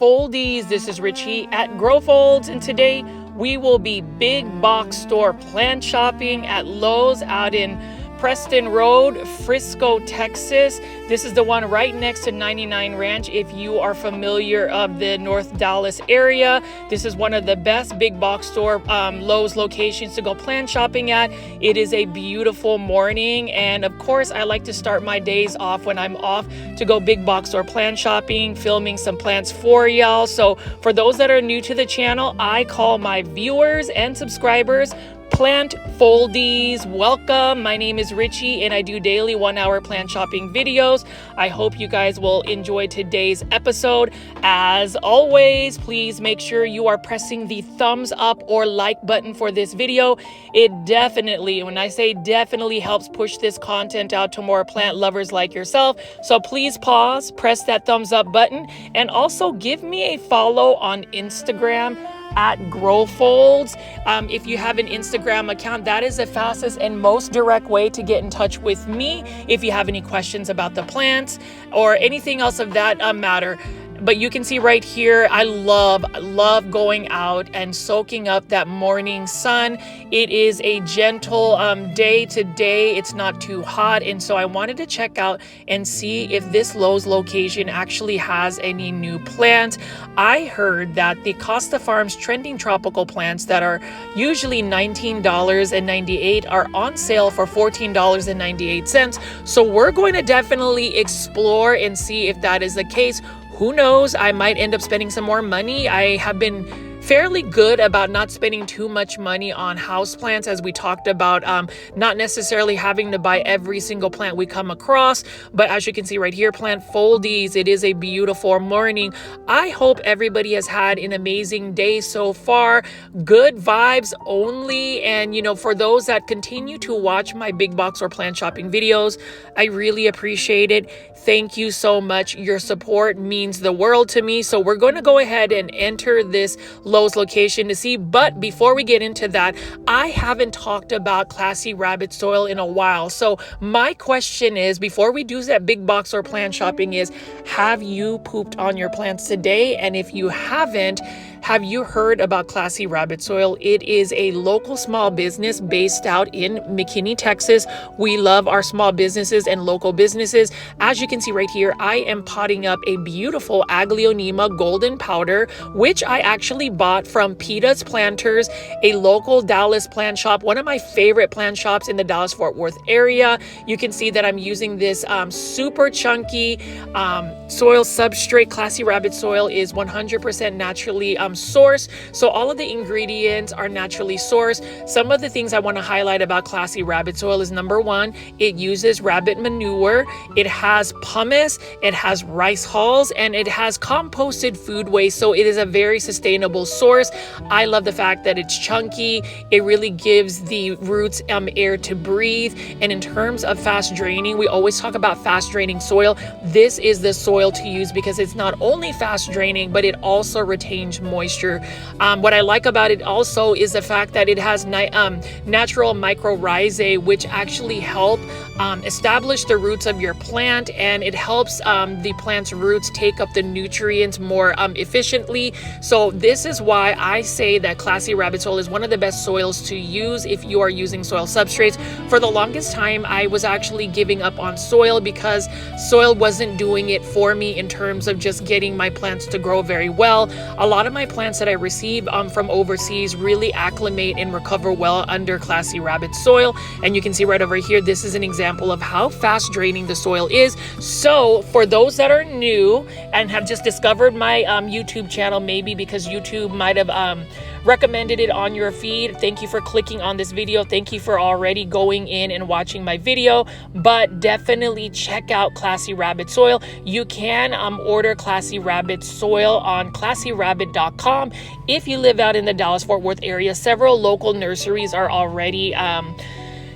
Foldies. This is Richie at Grow Folds, and today we will be big box store plant shopping at Lowe's out in Preston Road, Frisco, Texas. This is the one right next to 99 Ranch. If you are familiar of the North Dallas area, this is one of the best big box store Lowe's locations to go plant shopping at. It is a beautiful morning, and of course I like to start my days off when I'm off to go big box store plant shopping, filming some plants for y'all. So for those that are new to the channel, I call my viewers and subscribers Plant Foldies. Welcome. My name is Richie and I do daily 1-hour plant shopping videos. I hope you guys will enjoy today's episode. As always, please make sure you are pressing the thumbs up or like button for this video. It definitely, when I say definitely, helps push this content out to more plant lovers like yourself. So please pause, press that thumbs up button, and also give me a follow on Instagram at Grow Folds. If you have an Instagram account, that is the fastest and most direct way to get in touch with me if you have any questions about the plants or anything else of that matter. But you can see right here, I love going out and soaking up that morning sun. It is a gentle day today. It's not too hot. And so I wanted to check out and see if this Lowe's location actually has any new plants. I heard that the Costa Farms Trending Tropical plants that are usually $19.98 are on sale for $14.98. So we're going to definitely explore and see if that is the case. Who knows? I might end up spending some more money. I have been fairly good about not spending too much money on houseplants, as we talked about, not necessarily having to buy every single plant we come across. But as you can see right here, Plant Foldies, it is a beautiful morning. I hope everybody has had an amazing day so far. Good vibes only. And you know, for those that continue to watch my big box or plant shopping videos, I really appreciate it. Thank you so much. Your support means the world to me. So we're going to go ahead and enter this Lowe's location to see. But before we get into that, I haven't talked about classy rabbit soil in a while. So my question is, before we do that big box or plant shopping, is have you pooped on your plants today? And if you haven't, have you heard about classy rabbit soil? It is a local small business based out in McKinney, Texas. We love our small businesses and local businesses. As you can see right here, I am potting up a beautiful Aglaonema golden powder, which I actually bought from Peta's Planters, a local Dallas plant shop, one of my favorite plant shops in the Dallas-Fort Worth area. You can see that I'm using this super chunky soil substrate. Classy rabbit soil is 100% naturally sourced. So all of the ingredients are naturally sourced. Some of the things I want to highlight about classy rabbit soil is, number one, it uses rabbit manure. It has pumice, it has rice hulls, and it has composted food waste. So it is a very sustainable source. I love the fact that it's chunky. It really gives the roots air to breathe. And in terms of fast draining, we always talk about fast draining soil. This is the soil to use because it's not only fast draining, but it also retains moisture. What I like about it also is the fact that it has natural mycorrhizae, which actually help establish the roots of your plant, and it helps the plant's roots take up the nutrients more efficiently. So this is why I say that classy rabbit soil is one of the best soils to use if you are using soil substrates. For the longest time, I was actually giving up on soil because soil wasn't doing it for me in terms of just getting my plants to grow very well. A lot of my plants that I receive from overseas really acclimate and recover well under classy rabbit soil. And you can see right over here, this is an example of how fast draining the soil is. So for those that are new and have just discovered my YouTube channel, maybe because YouTube might have recommended it on your feed, thank you for clicking on this video. Thank you for already going in and watching my video, but definitely check out classy rabbit soil. You can order classy rabbit soil on classyrabbit.com. If you live out in the Dallas-Fort Worth area, several local nurseries are already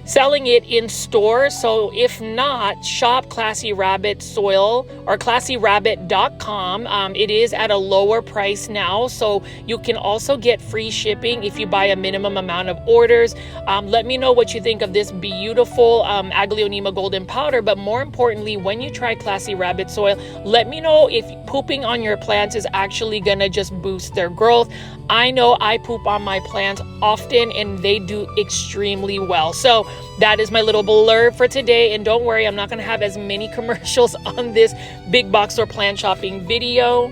selling it in stores. So if not, shop Classy Rabbit soil or classyrabbit.com. It is at a lower price now, so you can also get free shipping if you buy a minimum amount of orders. Let me know what you think of this beautiful Aglaonema golden powder, but more importantly, when you try Classy Rabbit soil, let me know if pooping on your plants is actually gonna just boost their growth. I know I poop on my plants often and they do extremely well. So that is my little blurb for today. And don't worry, I'm not going to have as many commercials on this big box store plant shopping video.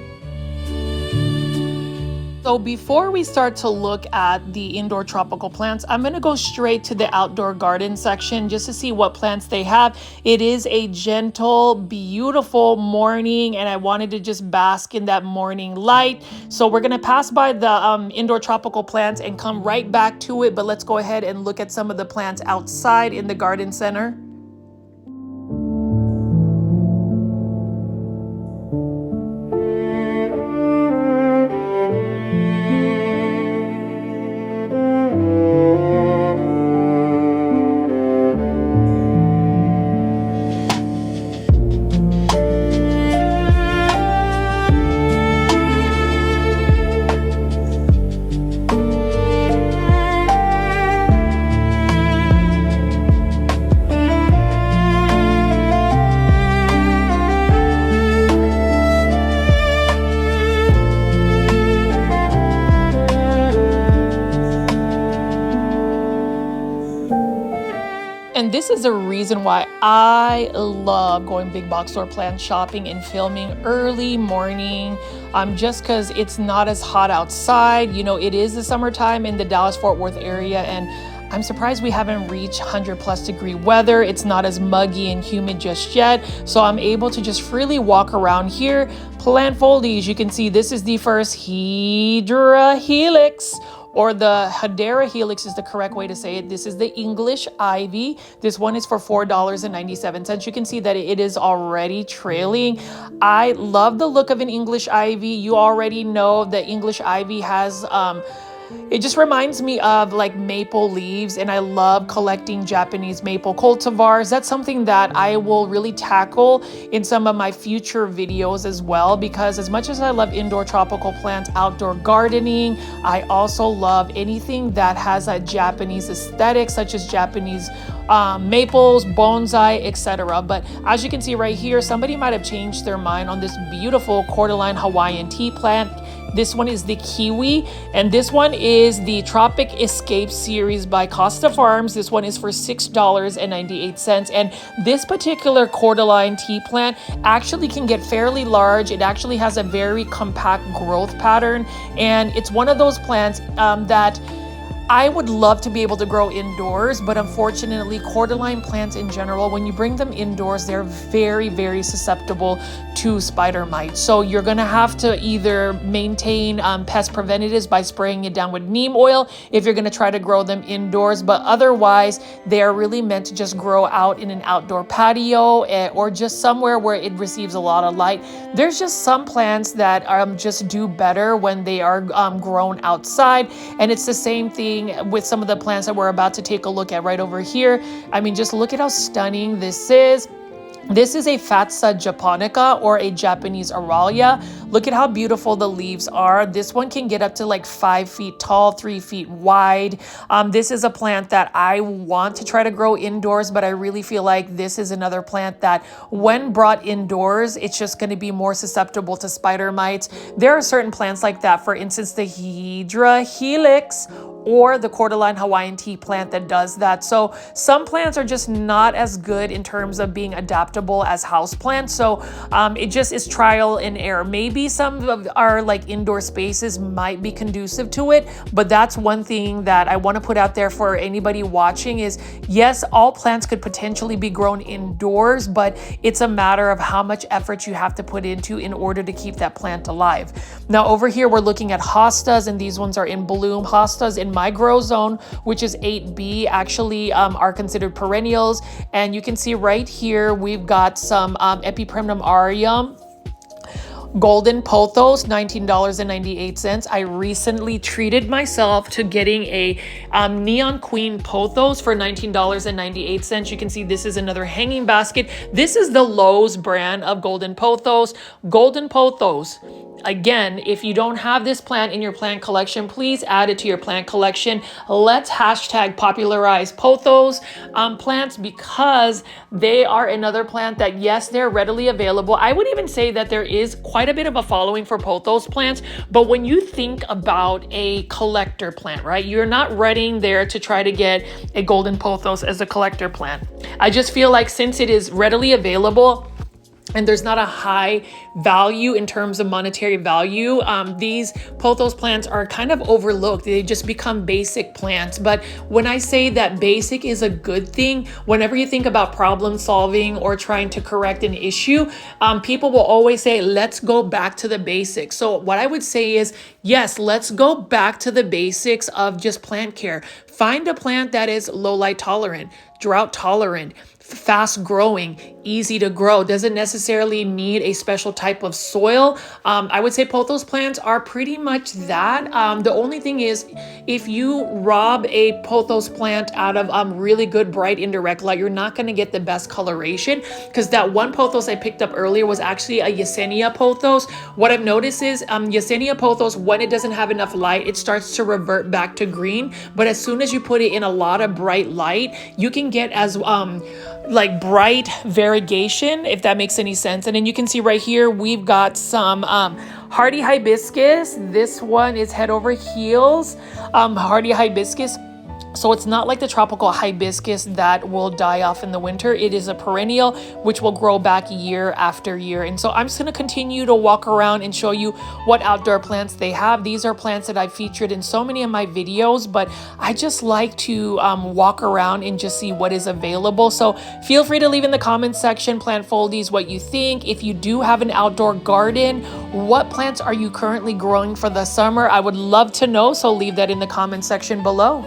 So before we start to look at the indoor tropical plants, I'm going to go straight to the outdoor garden section just to see what plants they have. It is a gentle, beautiful morning, and I wanted to just bask in that morning light. So we're going to pass by the indoor tropical plants and come right back to it. But let's go ahead and look at some of the plants outside in the garden center. And this is a reason why I love going big box store plant shopping and filming early morning, just because it's not as hot outside. You know, it is the summertime in the Dallas-Fort Worth area, and I'm surprised we haven't reached 100+ degree weather. It's not as muggy and humid just yet. So I'm able to just freely walk around here. Plant foliage, you can see this is the first Hedera helix, or the Hedera helix is the correct way to say it. This is the English ivy. This one is for $4.97. You can see that it is already trailing. I love the look of an English ivy. You already know the English ivy has it just reminds me of like maple leaves, and I love collecting Japanese maple cultivars. That's something that I will really tackle in some of my future videos as well, because as much as I love indoor tropical plants, outdoor gardening, I also love anything that has a Japanese aesthetic, such as Japanese maples, bonsai, etc. But as you can see right here, somebody might have changed their mind on this beautiful cordyline Hawaiian tea plant. This one is the kiwi, and this one is the Tropic Escape series by Costa Farms. This one is for $6.98. And this particular cordyline tea plant actually can get fairly large. It actually has a very compact growth pattern, and it's one of those plants that I would love to be able to grow indoors, but unfortunately, cordyline plants in general, when you bring them indoors, they're very, very susceptible to spider mites. So you're gonna have to either maintain pest preventatives by spraying it down with neem oil if you're gonna try to grow them indoors, but otherwise, they are really meant to just grow out in an outdoor patio or just somewhere where it receives a lot of light. There's just some plants that just do better when they are grown outside, and it's the same thing with some of the plants that we're about to take a look at right over here. I mean, just look at how stunning this is. This is a Fatsa japonica, or a Japanese Aralia. Look at how beautiful the leaves are. This one can get up to like 5 feet tall, 3 feet wide. This is a plant that I want to try to grow indoors, but I really feel like this is another plant that when brought indoors, it's just going to be more susceptible to spider mites. There are certain plants like that. For instance, the Hedera helix, or the cordyline Hawaiian tea plant that does that. So some plants are just not as good in terms of being adaptable as house plants. So it just is trial and error. Maybe some of our like indoor spaces might be conducive to it, but that's one thing that I want to put out there for anybody watching is, yes, all plants could potentially be grown indoors, but it's a matter of how much effort you have to put into in order to keep that plant alive. Now over here, we're looking at hostas, and these ones are in bloom. Hostas in my grow zone, which is 8B, actually are considered perennials. And you can see right here, we've got some Epipremnum aureum. Golden pothos, $19.98. I recently treated myself to getting a neon queen pothos for $19.98. You can see this is another hanging basket. This is the Lowe's brand of golden pothos. Golden pothos. Again, if you don't have this plant in your plant collection, please add it to your plant collection. Let's hashtag popularize pothos plants, because they are another plant that, yes, they're readily available. I would even say that there is quite a bit of a following for pothos plants, but when you think about a collector plant, right, you're not running there to try to get a golden pothos as a collector plant. I just feel like since it is readily available and there's not a high value in terms of monetary value, these pothos plants are kind of overlooked. They just become basic plants. But when I say that basic is a good thing, whenever you think about problem solving or trying to correct an issue, people will always say, let's go back to the basics. So what I would say is, yes, let's go back to the basics of just plant care. Find a plant that is low light tolerant, drought tolerant, fast growing, easy to grow, doesn't necessarily need a special type of soil. I would say pothos plants are pretty much that. The only thing is, if you rob a pothos plant out of really good bright indirect light, you're not going to get the best coloration, because that one pothos I picked up earlier was actually a Yesenia pothos. What I've noticed is Yesenia pothos, when it doesn't have enough light, it starts to revert back to green. But as soon as you put it in a lot of bright light, you can get as like bright variegation, if that makes any sense. And then you can see right here, we've got some hardy hibiscus. This one is head over heels, hardy hibiscus. So it's not like the tropical hibiscus that will die off in the winter. It is a perennial which will grow back year after year. And so I'm just going to continue to walk around and show you what outdoor plants they have. These are plants that I've featured in so many of my videos, but I just like to walk around and just see what is available. So feel free to leave in the comments section, plant foldies, what you think. If you do have an outdoor garden, what plants are you currently growing for the summer? I would love to know. So leave that in the comment section below.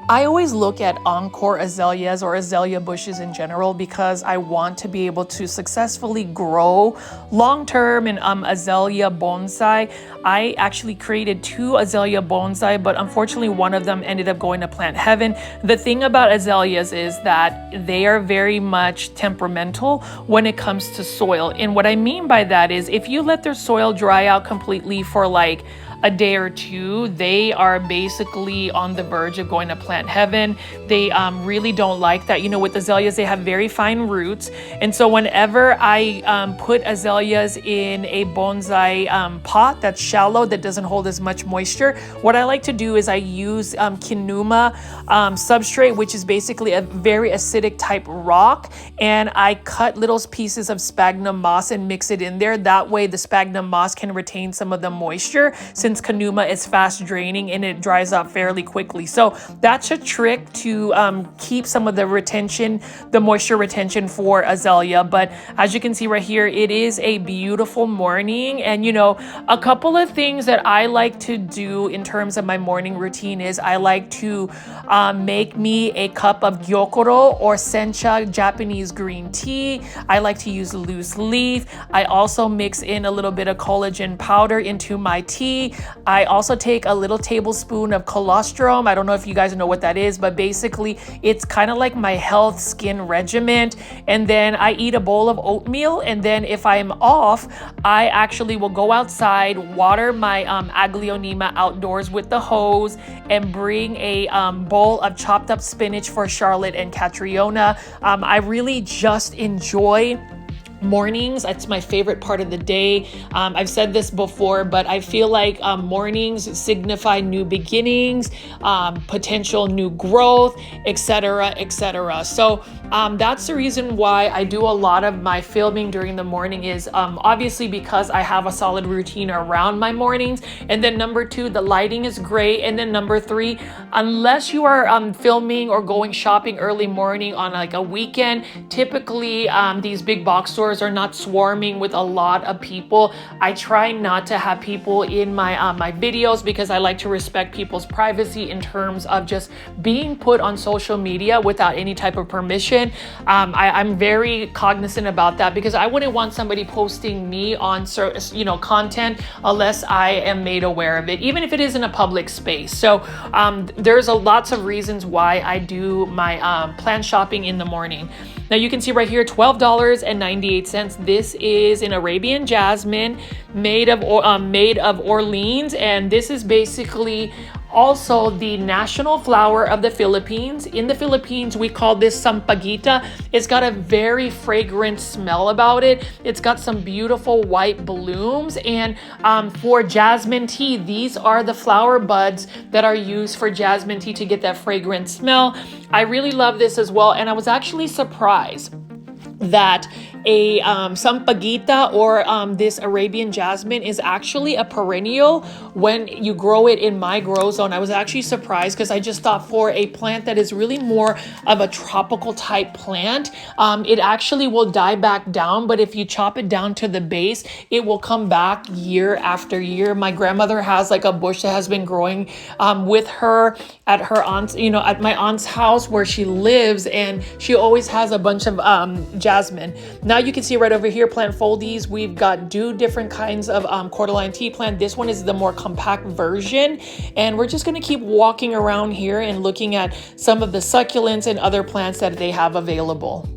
I always look at encore azaleas or azalea bushes in general because I want to be able to successfully grow long-term in azalea bonsai. I actually created 2 azalea bonsai, but unfortunately one of them ended up going to plant heaven. The thing about azaleas is that they are very much temperamental when it comes to soil. And what I mean by that is if you let their soil dry out completely for like a day or two, they are basically on the verge of going to plant heaven. They really don't like that. You know, with azaleas, they have very fine roots. And so whenever I put azaleas in a bonsai pot that's shallow, that doesn't hold as much moisture, what I like to do is I use kinuma substrate, which is basically a very acidic type rock. And I cut little pieces of sphagnum moss and mix it in there. That way the sphagnum moss can retain some of the moisture, since kinuma is fast draining and it dries up fairly quickly. So that's a trick to keep some of the retention, the moisture retention for azalea. But as you can see right here, it is a beautiful morning. And you know, a couple of things that I like to do in terms of my morning routine is I like to make me a cup of gyokuro or sencha Japanese green tea. I like to use loose leaf. I also mix in a little bit of collagen powder into my tea. I also take a little tablespoon of colostrum. I don't know if you guys know what that is, but basically it's kind of like my health skin regimen. And then I eat a bowl of oatmeal, and then if I'm off, I actually will go outside, water my aglaonema outdoors with the hose, and bring a bowl of chopped up spinach for Charlotte and Catriona. I really just enjoy mornings. It's my favorite part of the day. I've said this before, but I feel like mornings signify new beginnings, potential new growth, etc., etc. So that's the reason why I do a lot of my filming during the morning, is obviously because I have a solid routine around my mornings. And then number two, the lighting is great. And then number three, unless you are filming or going shopping early morning on like a weekend, typically these big box stores are not swarming with a lot of people. I try not to have people in my my videos because I like to respect people's privacy in terms of just being put on social media without any type of permission. I'm very cognizant about that because I wouldn't want somebody posting me on content unless I am made aware of it, even if it is in a public space. So there's lots of reasons why I do my plant shopping in the morning. Now you can see right here, $12.98. This is an Arabian jasmine made of Orleans, and this is basically also the national flower of the Philippines. In the Philippines, we call this sampaguita. It's got a very fragrant smell about it. It's got some beautiful white blooms. And for jasmine tea, these are the flower buds that are used for jasmine tea to get that fragrant smell. I really love this as well. And I was actually surprised that a sampaguita or this Arabian jasmine is actually a perennial when you grow it in my grow zone. I was actually surprised because I just thought for a plant that is really more of a tropical type plant, it actually will die back down, but if you chop it down to the base, it will come back year after year. My grandmother has like a bush that has been growing with her at her aunt's, at my aunt's house where she lives, and she always has a bunch of jasmine. Now you can see right over here, plant foldies. We've got two different kinds of cordyline tea plant. This one is the more compact version. And we're just gonna keep walking around here and looking at some of the succulents and other plants that they have available.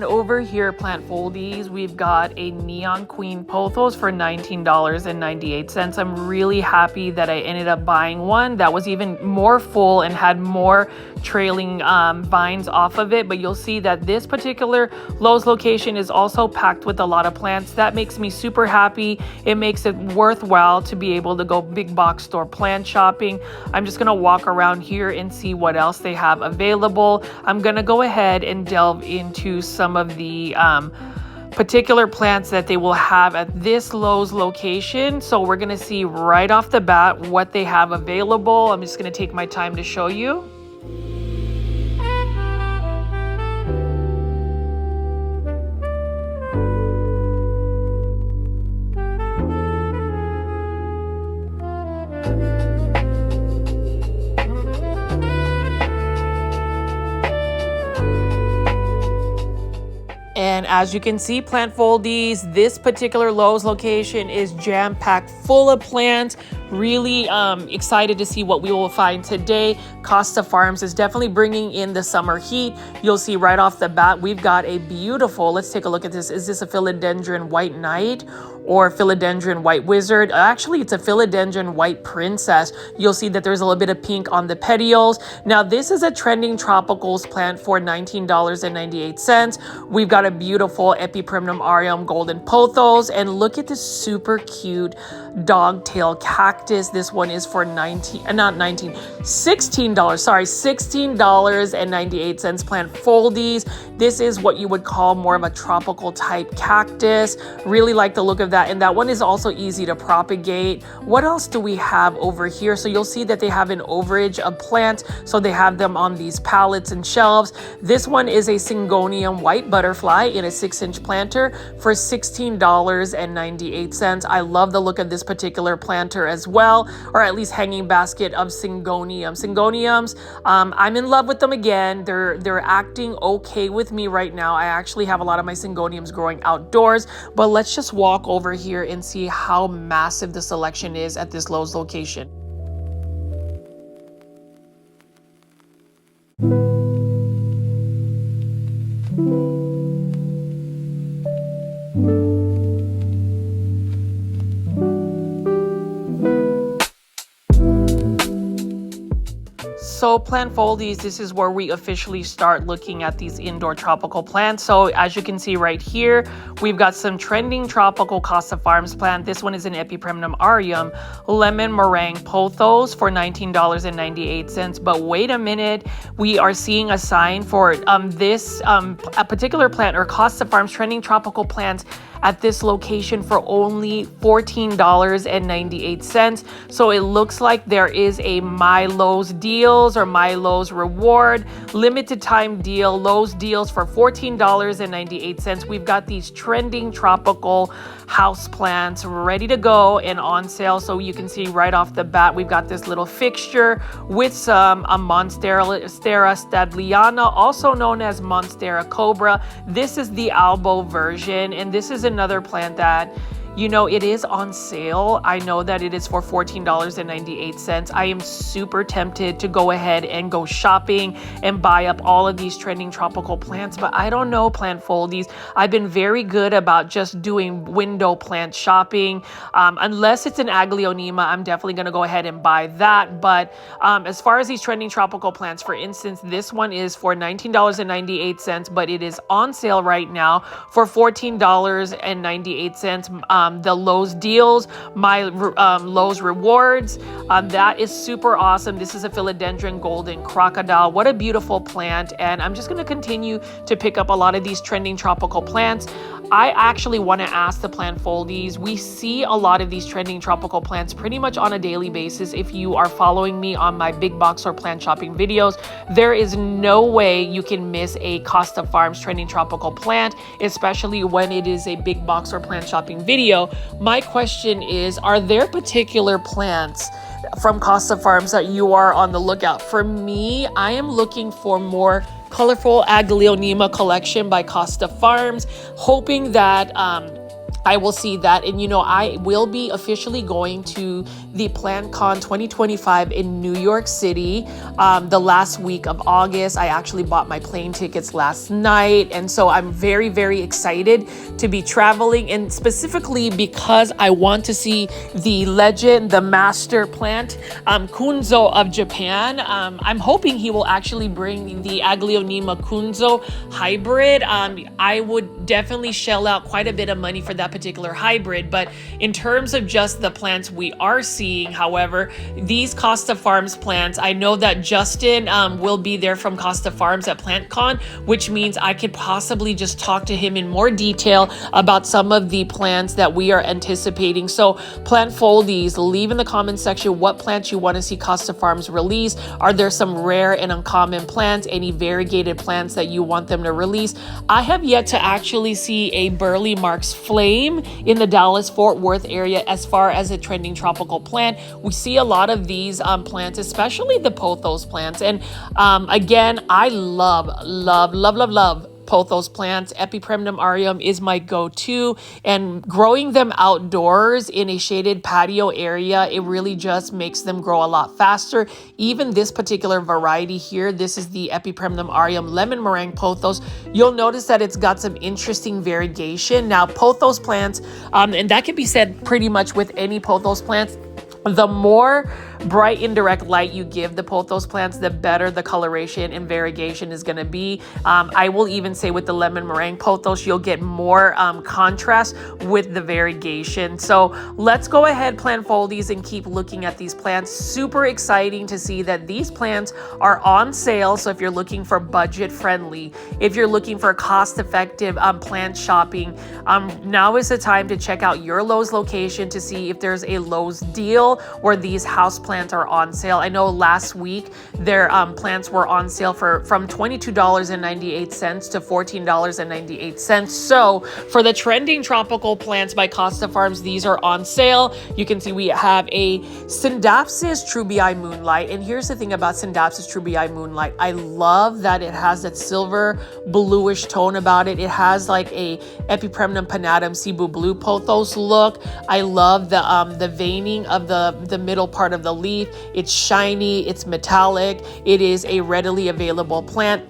Over here, plant foldies, we've got a neon queen pothos for $19.98. I'm really happy that I ended up buying one that was even more full and had more trailing vines off of it. But you'll see that this particular Lowe's location is also packed with a lot of plants. That makes me super happy. It makes it worthwhile to be able to go big box store plant shopping. I'm just gonna walk around here and see what else they have available. I'm gonna go ahead and delve into some of the particular plants that they will have at this Lowe's location. So we're gonna see right off the bat what they have available. I'm just gonna take my time to show you. And as you can see, plant foldies, this particular Lowe's location is jam-packed full of plants, Really excited to see what we will find today. Costa Farms is definitely bringing in the summer heat. You'll see right off the bat, we've got a beautiful, let's take a look at this. Is this a philodendron white knight or philodendron white wizard? Actually, it's a philodendron white princess. You'll see that there's a little bit of pink on the petioles. Now, this is a trending tropicals plant for $19.98. We've got a beautiful Epiprimnum aureum golden pothos, and look at this super cute dogtail cactus. This one is for $16.98. Plant foldies. This is what you would call more of a tropical type cactus. Really like the look of that, and that one is also easy to propagate. What else do we have over here? So you'll see that they have an overage of plants, so they have them on these pallets and shelves. This one is a Syngonium white butterfly in a 6-inch planter for $16.98. I love the look of this particular planter as well, or at least hanging basket of Syngoniums. I'm in love with them again. They're acting okay with me right now. I actually have a lot of my Syngoniums growing outdoors, but let's just walk over here and see how massive the selection is at this Lowe's location. So plant foldies, this is where we officially start looking at these indoor tropical plants. So as you can see right here, we've got some trending tropical Costa Farms plant. This one is an Epiprimnum aureum lemon meringue pothos for $19.98. But wait a minute, we are seeing a sign for this a particular plant, or Costa Farms trending tropical plants at this location for only $14.98. So it looks like there is a MyLowes deals or myLowes reward limited time deal. Lowe's deals for $14.98. We've got these trending tropical house plants ready to go and on sale. So you can see right off the bat, we've got this little fixture with some Monstera stadliana, also known as Monstera cobra. This is the albo version, and this is another plant that, you know, it is on sale. I know that it is for $14.98. I am super tempted to go ahead and go shopping and buy up all of these trending tropical plants, but I don't know, plant foldies. I've been very good about just doing window plant shopping. Unless it's an Aglaonema, I'm definitely going to go ahead and buy that. But as far as these trending tropical plants, for instance, this one is for $19.98, but it is on sale right now for $14.98. The Lowe's deals, Lowe's rewards. That is super awesome. This is a philodendron golden crocodile. What a beautiful plant. And I'm just going to continue to pick up a lot of these trending tropical plants. I actually want to ask the plant foldies. We see a lot of these trending tropical plants pretty much on a daily basis. If you are following me on my big box or plant shopping videos, there is no way you can miss a Costa Farms trending tropical plant, especially when it is a big box or plant shopping video. My question is, are there particular plants from Costa Farms that you are on the lookout? For me, I am looking for more colorful Aglaonema collection by Costa Farms, hoping that I will see that. And you know, I will be officially going to the PlantCon 2025 in New York City the last week of August. I actually bought my plane tickets last night, and so I'm very, very excited to be traveling, and specifically because I want to see the legend, the master plant, Kunzo of Japan. I'm hoping he will actually bring the Aglaonema Kunzo hybrid. I would definitely shell out quite a bit of money for that particular hybrid, but in terms of just the plants we are seeing, however, these Costa Farms plants, I know that Justin will be there from Costa Farms at PlantCon, which means I could possibly just talk to him in more detail about some of the plants that we are anticipating. So plant foldies, leave in the comment section what plants you want to see Costa Farms release. Are there some rare and uncommon plants, any variegated plants that you want them to release? I have yet to actually see a Burley Marks Flame in the Dallas-Fort Worth area as far as a trending tropical plant. We see a lot of these plants, especially the pothos plants. And again, I love pothos plants. Epipremnum aureum is my go-to, and growing them outdoors in a shaded patio area, it really just makes them grow a lot faster. Even this particular variety here, this is the Epipremnum aureum lemon meringue pothos. You'll notice that it's got some interesting variegation. Now, pothos plants, and that can be said pretty much with any pothos plants, the more bright indirect light you give the pothos plants, the better the coloration and variegation is going to be. I will even say with the lemon meringue pothos, you'll get more contrast with the variegation. So let's go ahead, plant foldies, and keep looking at these plants. Super exciting to see that these plants are on sale. So if you're looking for budget friendly, if you're looking for cost effective plant shopping, now is the time to check out your Lowe's location to see if there's a Lowe's deal where these house plants are on sale. I know last week their plants were on sale from $22.98 to $14.98. So for the trending tropical plants by Costa Farms, these are on sale. You can see we have a Scindapsus trubii moonlight. And here's the thing about Scindapsus trubii moonlight. I love that it has that silver bluish tone about it. It has like a Epipremnum panatum Cebu blue pothos look. I love the veining of the middle part of the leaf. It's shiny, it's metallic, it is a readily available plant.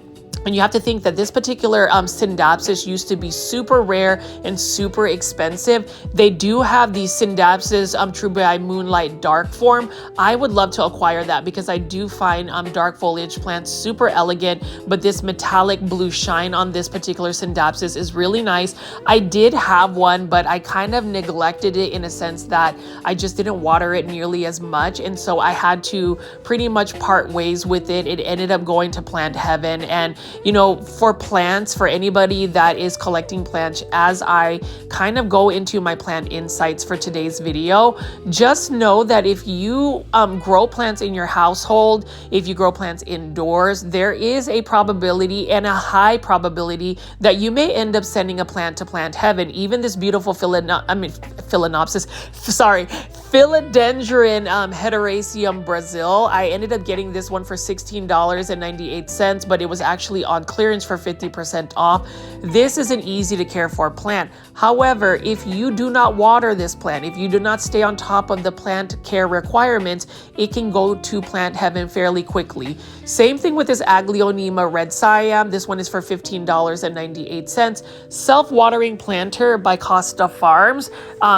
And you have to think that this particular Scindapsus used to be super rare and super expensive. They do have the Scindapsus trubii moonlight dark form. I would love to acquire that because I do find dark foliage plants super elegant, but this metallic blue shine on this particular Scindapsus is really nice. I did have one, but I kind of neglected it in a sense that I just didn't water it nearly as much. And so I had to pretty much part ways with it. It ended up going to plant heaven. And you know, for plants, for anybody that is collecting plants, as I kind of go into my plant insights for today's video, just know that if you grow plants in your household, if you grow plants indoors, there is a probability and a high probability that you may end up sending a plant to plant heaven. Even this beautiful philodendron Hederaceum Brazil, I ended up getting this one for $16.98, but it was actually on clearance for 50% off. This is an easy to care for plant. However, if you do not water this plant, if you do not stay on top of the plant care requirements, it can go to plant heaven fairly quickly. Same thing with this Aglaonema red Siam. This one is for $15.98. Self-watering planter by Costa Farms.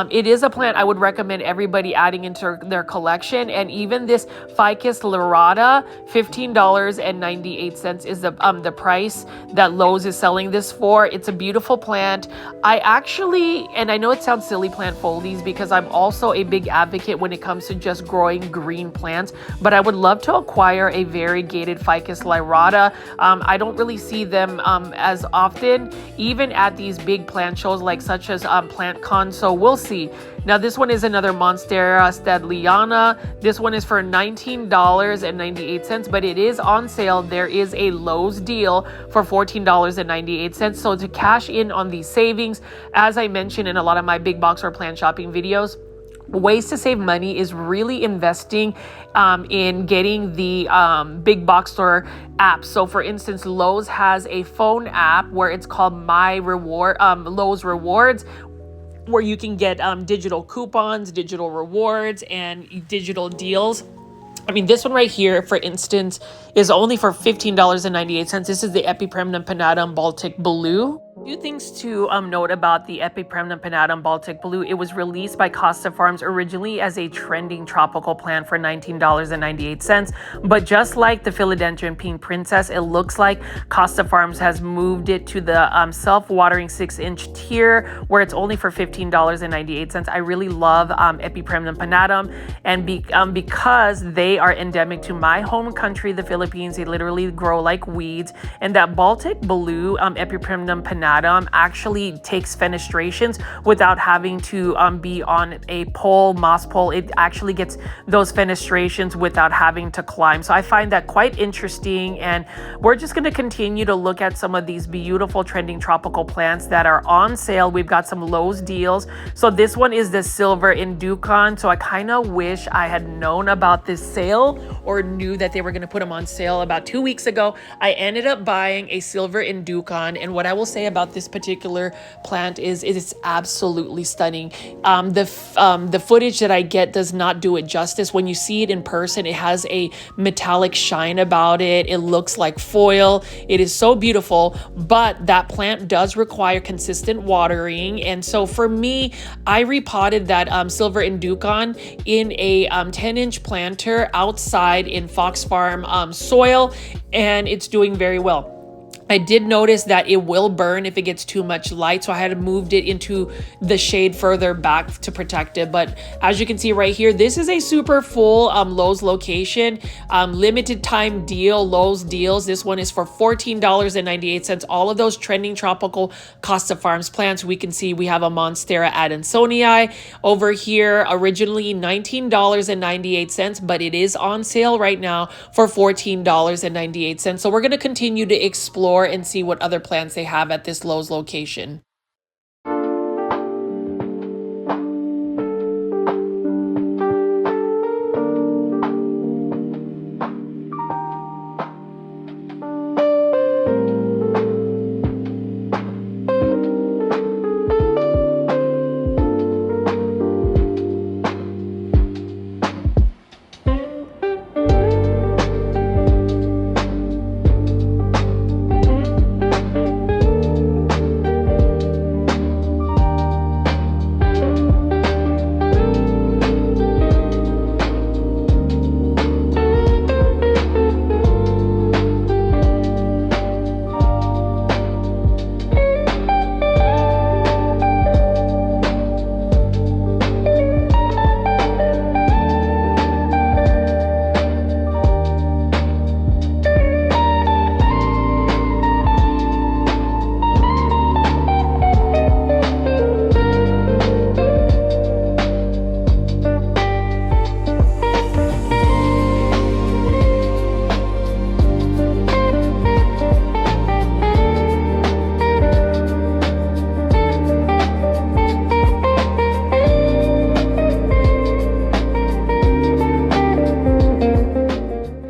It is a plant I would recommend everybody adding into their collection. And even this Ficus lyrata, $15.98 is the price that Lowe's is selling this for. It's a beautiful plant. I actually, and I know it sounds silly, plant foldies, because I'm also a big advocate when it comes to just growing green plants, but I would love to acquire a variegated Ficus lyrata. I don't really see them as often, even at these big plant shows like such as PlantCon, so we'll see. Now this one is another Monstera Stadliana. This one is for $19.98, but it is on sale. There is a Lowe's deal for $14.98. So to cash in on these savings, as I mentioned in a lot of my big box or plant shopping videos, ways to save money is really investing in getting the big box store app. So for instance, Lowe's has a phone app where it's called Lowe's Rewards, where you can get digital coupons, digital rewards, and digital deals. I mean, this one right here, for instance, is only for $15.98. This is the Epipremnum panatum Baltic Blue. A few things to note about the Epipremnum panatum Baltic Blue. It was released by Costa Farms originally as a trending tropical plant for $19.98. But just like the Philodendron Pink Princess, it looks like Costa Farms has moved it to the self-watering 6-inch tier, where it's only for $15.98. I really love Epipremnum panatum, and because they are endemic to my home country, the Philippines, they literally grow like weeds. And that Baltic Blue Epipremnum panatum actually takes fenestrations without having to be on a pole, moss pole. It actually gets those fenestrations without having to climb. So I find that quite interesting, and we're just going to continue to look at some of these beautiful trending tropical plants that are on sale. We've got some Lowe's deals. So this one is the Silver Inducon. So I kind of wish I had known about this sale or knew that they were going to put them on sale about 2 weeks ago. I ended up buying a silver inducon, and what I will say about this particular plant is it's absolutely stunning. The footage that I get does not do it justice. When you see it in person, it has a metallic shine about it. It looks like foil. It is so beautiful, but that plant does require consistent watering. And so for me, I repotted that silver inducon in a 10-inch planter outside in Fox Farm soil, and it's doing very well. I did notice that it will burn if it gets too much light, so I had moved it into the shade further back to protect it. But as you can see right here, this is a super full Lowe's location, limited time deal, Lowe's deals. This one is for $14.98. All of those trending tropical Costa Farms plants. We can see we have a Monstera adansonii over here, originally $19.98, but it is on sale right now for $14.98. So we're going to continue to explore and see what other plants they have at this Lowe's location.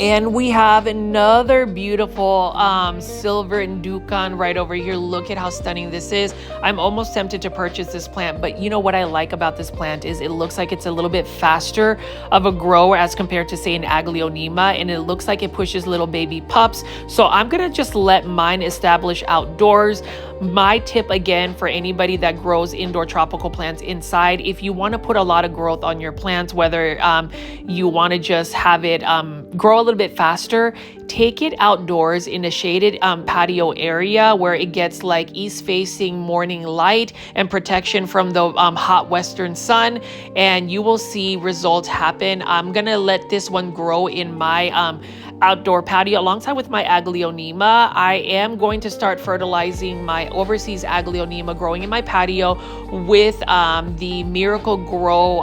And we have another beautiful silver inducon right over here. Look at how stunning this is. I'm almost tempted to purchase this plant, but you know what I like about this plant is it looks like it's a little bit faster of a grower as compared to, say, an aglaonema, and it looks like it pushes little baby pups. So I'm gonna just let mine establish outdoors. My tip again for anybody that grows indoor tropical plants inside, if you want to put a lot of growth on your plants, whether you want to just have it grow a little bit faster, take it outdoors in a shaded patio area where it gets like east facing morning light and protection from the hot western sun, and you will see results happen. I'm gonna let this one grow in my outdoor patio alongside with my aglaonema. I am going to start fertilizing my overseas aglaonema growing in my patio with the Miracle Grow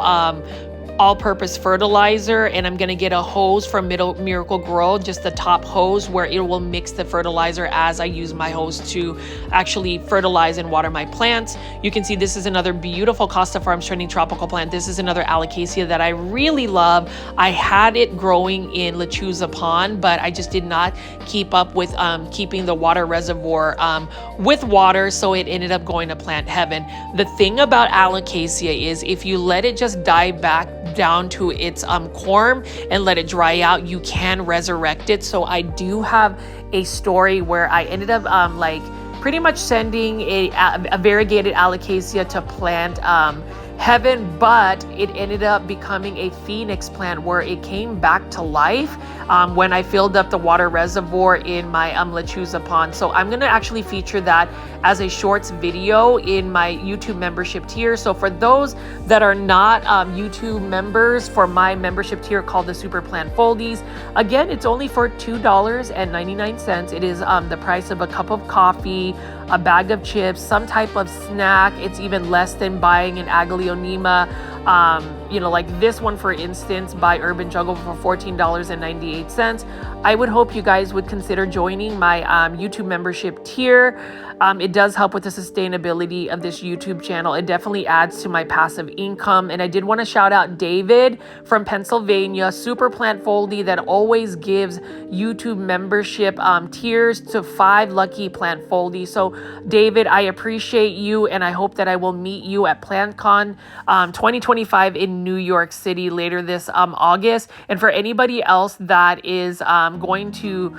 all-purpose fertilizer, and I'm gonna get a hose from Miracle Grow, just the top hose, where it will mix the fertilizer as I use my hose to actually fertilize and water my plants. You can see this is another beautiful Costa Farms Trending Tropical plant. This is another alocasia that I really love. I had it growing in Lechuza Pond, but I just did not keep up with keeping the water reservoir with water, so it ended up going to Plant Heaven. The thing about alocasia is if you let it just die back down to its corm and let it dry out, you can resurrect it. So I do have a story where I ended up like pretty much sending a variegated alocasia to Plant Heaven, but it ended up becoming a phoenix plant where it came back to life when I filled up the water reservoir in my Lechuza Pond. So I'm going to actually feature that as a shorts video in my YouTube membership tier. So for those that are not YouTube members, for my membership tier called the Super Plant Foldies, again, it's only for $2.99. It is the price of a cup of coffee, a bag of chips, some type of snack. It's even less than buying an aglaonema. You know, like this one, for instance, by Urban Jungle for $14.98. I would hope you guys would consider joining my YouTube membership tier. It does help with the sustainability of this YouTube channel. It definitely adds to my passive income. And I did want to shout out David from Pennsylvania, super plant foldy, that always gives YouTube membership tiers to 5 lucky plant foldy. So David, I appreciate you, and I hope that I will meet you at PlantCon 2025 in New York City later this August. And for anybody else that is going to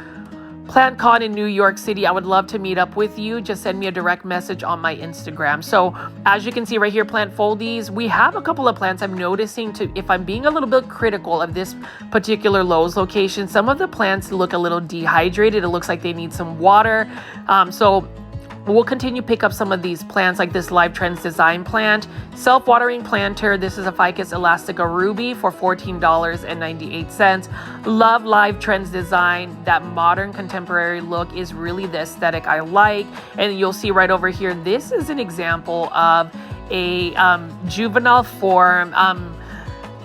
PlantCon in New York City, I would love to meet up with you. Just send me a direct message on my Instagram. So as you can see right here, plant foldies, we have a couple of plants. I'm noticing, if I'm being a little bit critical of this particular Lowe's location, some of the plants look a little dehydrated. It looks like they need some water. So we'll continue pick up some of these plants, like this Live Trends Design plant. Self-watering planter. This is a Ficus elastica ruby for $14.98. Love Live Trends Design. That modern contemporary look is really the aesthetic I like. And you'll see right over here, this is an example of a juvenile form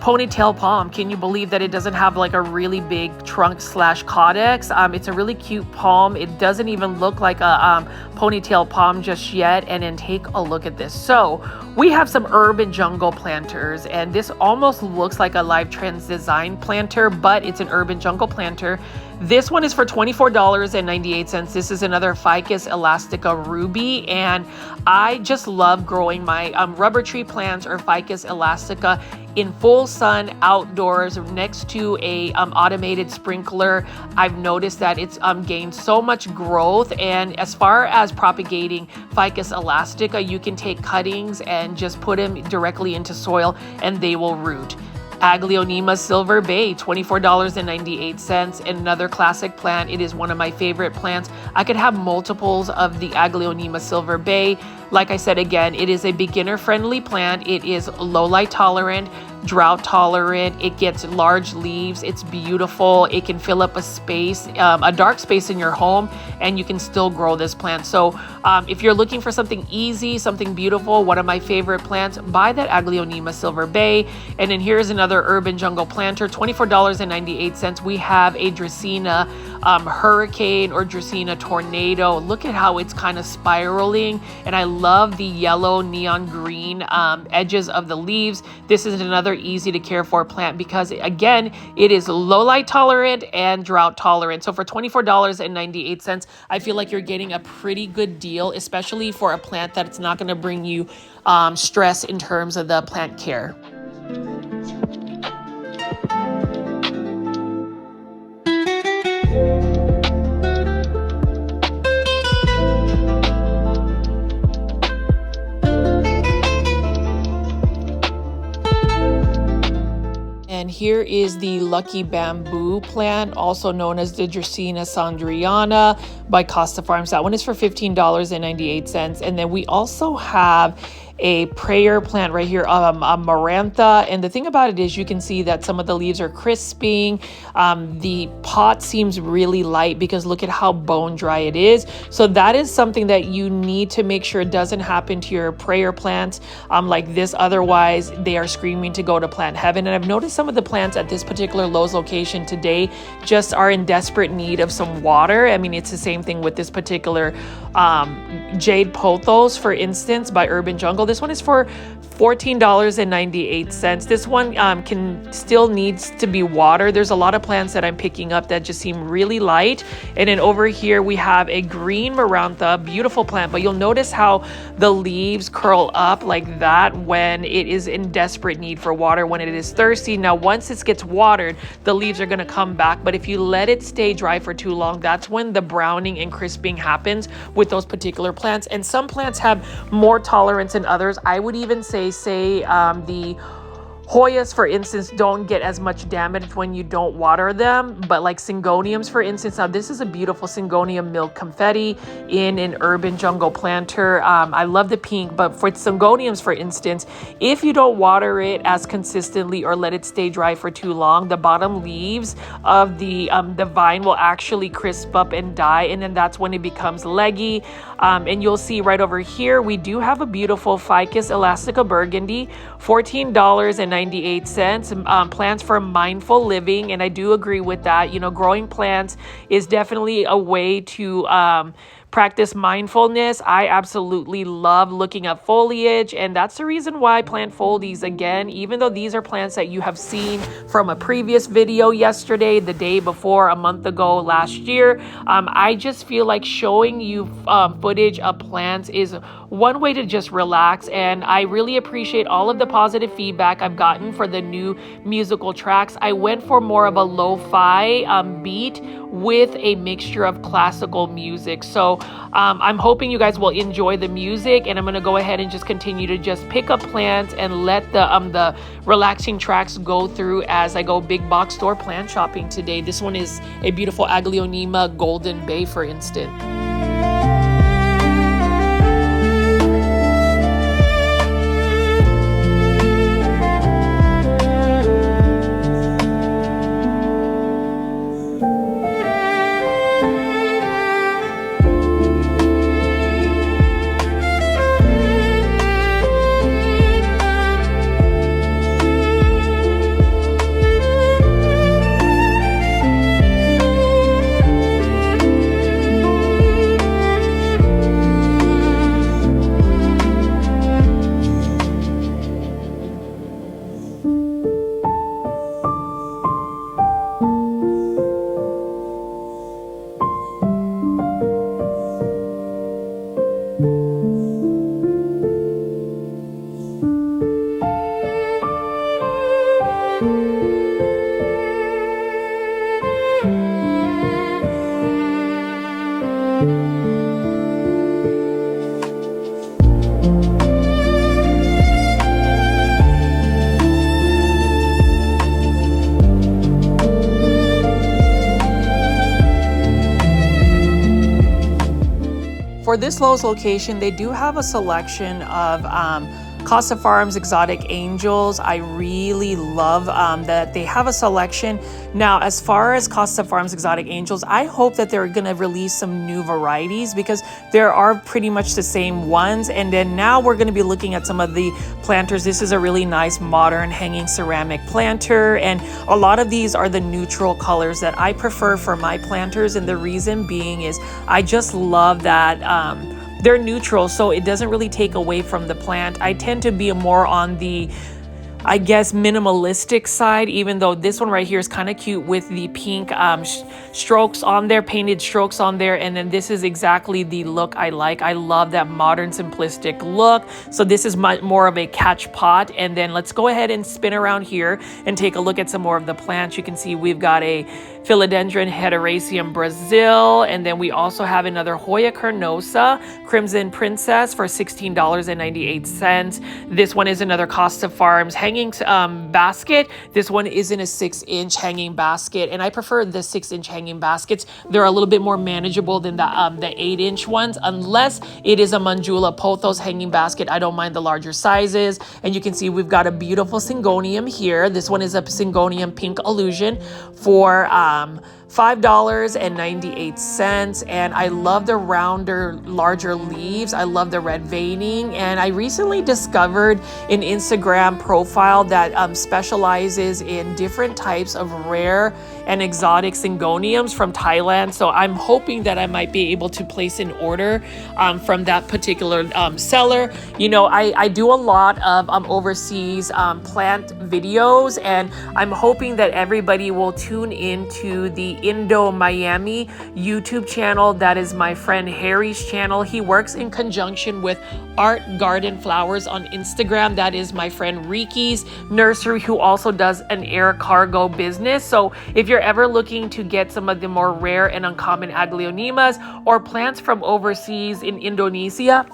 ponytail palm. Can you believe that it doesn't have like a really big trunk / caudex? It's a really cute palm. It doesn't even look like a ponytail palm just yet. And then take a look at this. So we have some urban jungle planters, and this almost looks like a Live Trends Design planter, but it's an urban jungle planter. This one is for $24.98. This is another Ficus elastica ruby, and I just love growing my rubber tree plants or Ficus elastica in full sun outdoors next to a automated sprinkler. I've noticed that it's gained so much growth. And as far as propagating Ficus elastica, you can take cuttings and just put them directly into soil and they will root. Aglaonema Silver Bay, $24.98. Another classic plant. It is one of my favorite plants. I could have multiples of the Aglaonema Silver Bay. Like I said, again, it is a beginner-friendly plant. It is low light tolerant, drought tolerant. It gets large leaves. It's beautiful. It can fill up a space, a dark space in your home, and you can still grow this plant. So if you're looking for something easy, something beautiful, one of my favorite plants, buy that Aglaonema Silver Bay. And then here's another urban jungle planter, $24.98. We have a Dracaena Hurricane or Dracaena Tornado. Look at how it's kind of spiraling, and I love the yellow neon green edges of the leaves. This is another easy to care for plant because, again, it is low light tolerant and drought tolerant. So for $24.98, I feel like you're getting a pretty good deal, especially for a plant that's not going to bring you stress in terms of the plant care. And here is the Lucky Bamboo plant, also known as the Dracaena Sandriana by Costa Farms. That one is for $15.98. And then we also have a prayer plant right here, a marantha. And the thing about it is you can see that some of the leaves are crisping. The pot seems really light because look at how bone dry it is. So that is something that you need to make sure doesn't happen to your prayer plants like this. Otherwise, they are screaming to go to plant heaven. And I've noticed some of the plants at this particular Lowe's location today just are in desperate need of some water. I mean, it's the same thing with this particular Jade Pothos, for instance, by Urban Jungle. This one is for $14.98. This one still needs to be watered. There's a lot of plants that I'm picking up that just seem really light. And then over here we have a green marantha, beautiful plant, but you'll notice how the leaves curl up like that when it is in desperate need for water, when it is thirsty. Now, once it gets watered, the leaves are going to come back. But if you let it stay dry for too long, that's when the browning and crisping happens with those particular plants. And some plants have more tolerance than others. I would even say the Hoyas, for instance, don't get as much damage when you don't water them, but like Syngoniums, for instance, now this is a beautiful Syngonium milk confetti in an urban jungle planter. I love the pink, but for Syngoniums, for instance, if you don't water it as consistently or let it stay dry for too long, the bottom leaves of the vine will actually crisp up and die, and then that's when it becomes leggy. And you'll see right over here, we do have a beautiful Ficus elastica burgundy, $14.98. Plants for mindful living, and I do agree with that. You know, growing plants is definitely a way to practice mindfulness. I absolutely love looking at foliage, and that's the reason why I plant foldies again, even though these are plants that you have seen from a previous video yesterday, the day before, a month ago, last year. I just feel like showing you footage of plants is one way to just relax, and I really appreciate all of the positive feedback I've gotten for the new musical tracks. I went for more of a lo-fi beat with a mixture of classical music. So I'm hoping you guys will enjoy the music, and I'm going to go ahead and just continue to just pick up plants and let the relaxing tracks go through as I go big box store plant shopping today. This one is a beautiful Aglaonema Golden Bay, for instance. For this Lowe's location, they do have a selection of Costa Farms Exotic Angels. I really love that they have a selection. Now, as far as Costa Farms Exotic Angels, I hope that they're going to release some new varieties, because there are pretty much the same ones. And then now we're going to be looking at some of the planters. This is a really nice modern hanging ceramic planter, and a lot of these are the neutral colors that I prefer for my planters. And the reason being is I just love that they're neutral, so it doesn't really take away from the plant. I tend to be more on the, I guess, minimalistic side, even though this one right here is kind of cute with the pink strokes on there, painted strokes on there. And then this is exactly the look I like. I love that modern simplistic look. So this is more of a catch pot. And then let's go ahead and spin around here and take a look at some more of the plants. You can see we've got a Philodendron Hederaceum Brazil, and then we also have another Hoya carnosa Crimson Princess for $16.98. This one is another Costa Farms hanging basket. This one is in a 6-inch hanging basket, and I prefer the 6-inch hanging baskets. They're a little bit more manageable than the 8-inch ones, unless it is a Manjula Pothos hanging basket. I don't mind the larger sizes. And you can see we've got a beautiful Syngonium here. This one is a Syngonium Pink Illusion for $5.98, and I love the rounder, larger leaves. I love the red veining, and I recently discovered an Instagram profile that specializes in different types of rare and exotic Syngoniums from Thailand. So I'm hoping that I might be able to place an order from that particular seller. You know, I do a lot of overseas plant videos, and I'm hoping that everybody will tune into the Indo-Miami YouTube channel. That is my friend Harry's channel. He works in conjunction with Art Garden Flowers on Instagram. That is my friend Riki's nursery, who also does an air cargo business. So if you're ever looking to get some of the more rare and uncommon Aglaonemas or plants from overseas in Indonesia,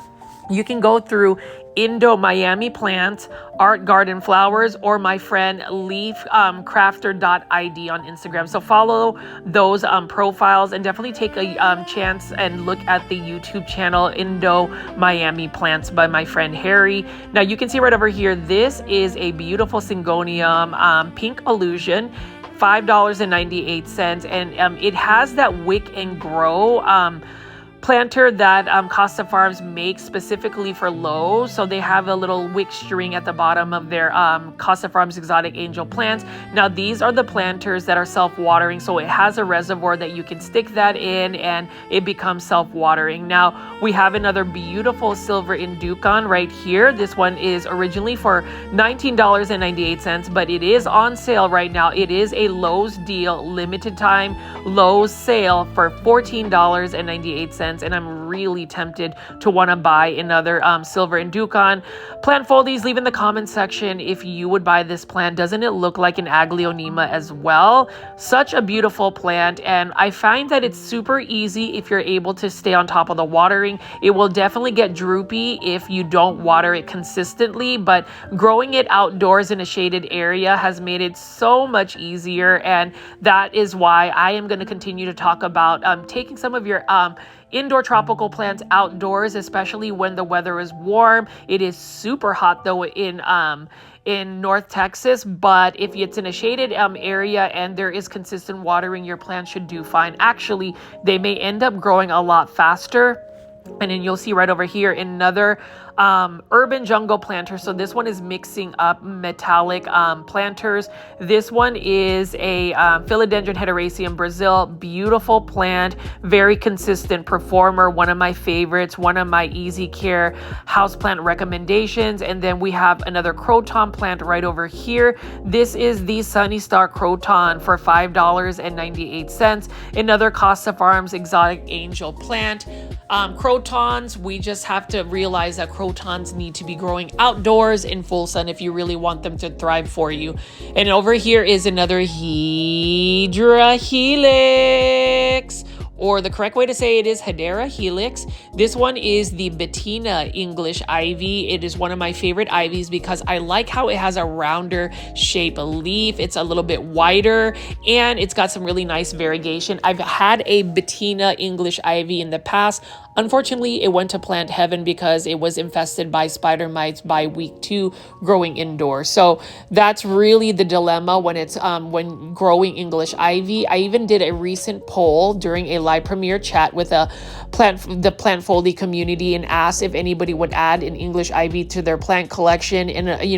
you can go through Indo-Miami Plants, Art Garden Flowers, or my friend leafcrafter.id on Instagram. So follow those profiles, and definitely take a chance and look at the YouTube channel Indo-Miami Plants by my friend Harry. Now you can see right over here, this is a beautiful Syngonium Pink Illusion, $5.98, and it has that wick and grow planter that Costa Farms makes specifically for Lowe. So they have a little wick string at the bottom of their Costa Farms exotic angel plants. Now these are the planters that are self-watering, so it has a reservoir that you can stick that in and it becomes self-watering. Now we have another beautiful silver inducan right here. This one is originally for $19.98, but it is on sale right now. It is a Lowe's deal, limited time Lowe's sale for $14.98. And I'm really tempted to want to buy another silver inducan. Plant foldies, leave in the comment section if you would buy this plant. Doesn't it look like an aglaonema as well? Such a beautiful plant, and I find that it's super easy if you're able to stay on top of the watering. It will definitely get droopy if you don't water it consistently, but growing it outdoors in a shaded area has made it so much easier, and that is why I am going to continue to talk about taking some of your indoor tropical plants outdoors, especially when the weather is warm. It is super hot though in North Texas, but if it's in a shaded area and there is consistent watering, your plants should do fine. Actually, they may end up growing a lot faster. And then you'll see right over here another urban jungle planter. So this one is mixing up metallic planters. This one is a Philodendron hederaceum Brazil. Beautiful plant, very consistent performer. One of my favorites, one of my easy care houseplant recommendations. And then we have another croton plant right over here. This is the Sunny Star croton for $5.98. Another Costa Farms exotic angel plant. Crotons, we just have to realize that crotons need to be growing outdoors in full sun if you really want them to thrive for you. And over here is another Hedera helix, or the correct way to say it is Hedera helix. This one is the Bettina English ivy. It is one of my favorite ivies because I like how it has a rounder shape leaf. It's a little bit wider and it's got some really nice variegation. I've had a Bettina English ivy in the past. Unfortunately, it went to plant heaven because it was infested by spider mites by week 2 growing indoors. So that's really the dilemma when it's when growing English ivy. I even did a recent poll during a live premiere chat with the plant foldy community and asked if anybody would add an English ivy to their plant collection, and